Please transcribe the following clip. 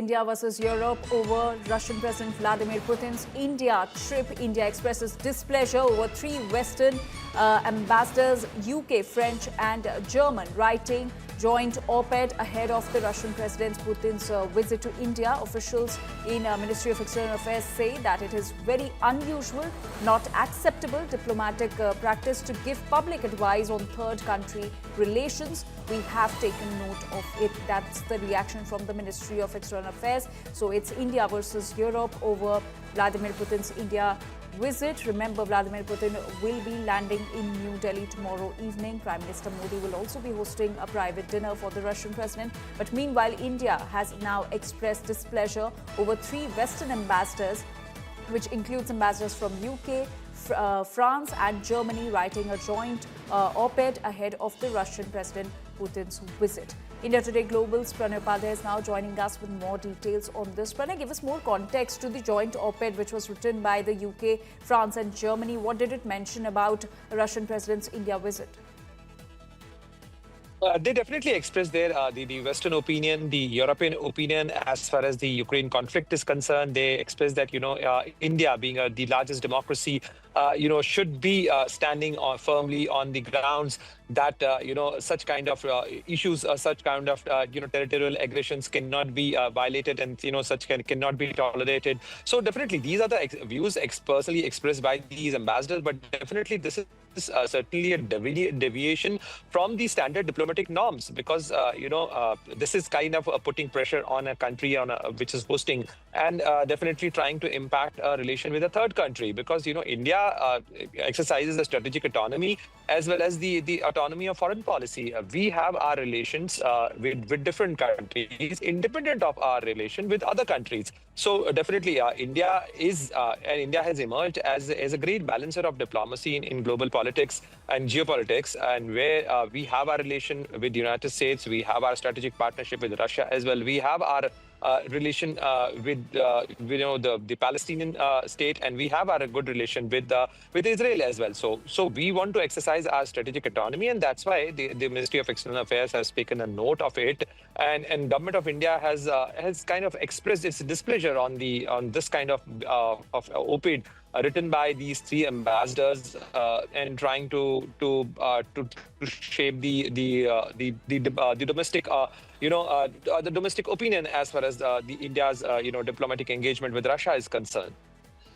India versus Europe over Russian President Vladimir Putin's India trip. India expresses displeasure over three Western ambassadors, UK, French and German, writing joint op-ed ahead of the Russian President Putin's visit to India. Officials in Ministry of External Affairs say that it is very unusual, not acceptable diplomatic practice to give public advice on third country relations. We have taken note of it. That's the reaction from the Ministry of External Affairs. So it's India versus Europe over Vladimir Putin's India visit. Remember, Vladimir Putin will be landing in New Delhi tomorrow evening. Prime Minister Modi will also be hosting a private dinner for the Russian president. But meanwhile, India has now expressed displeasure over three Western ambassadors, which includes ambassadors from UK, France and Germany, writing a joint op-ed ahead of the Russian President Putin's visit. India Today Global's Pranay Upadhyay is now joining us with more details on this. Pranay, give us more context to the joint op-ed which was written by the UK, France and Germany. What did it mention about the Russian President's India visit? They definitely expressed the Western opinion, the European opinion as far as the Ukraine conflict is concerned. They expressed that, India being the largest democracy, should be standing firmly on the grounds that, such kind of issues, such kind of, territorial aggressions cannot be violated and, such cannot be tolerated. So definitely these are the views personally expressed by these ambassadors, but definitely this is certainly a deviation from the standard diplomatic norms, because this is kind of putting pressure on a country which is hosting, and definitely trying to impact a relation with a third country, because India exercises a strategic autonomy as well as the autonomy of foreign policy. We have our relations with different countries independent of our relation with other countries. So definitely India has emerged as a great balancer of diplomacy in global politics and geopolitics, and where we have our relation with the United States, we have our strategic partnership with Russia as well. We have our relation with the Palestinian state, and we have our good relation with Israel as well. So we want to exercise our strategic autonomy, and that's why the Ministry of External Affairs has taken a note of it, and Government of India has kind of expressed its displeasure on this kind of op-ed written by these three ambassadors, and trying to shape the domestic the domestic opinion as far as the India's diplomatic engagement with Russia is concerned.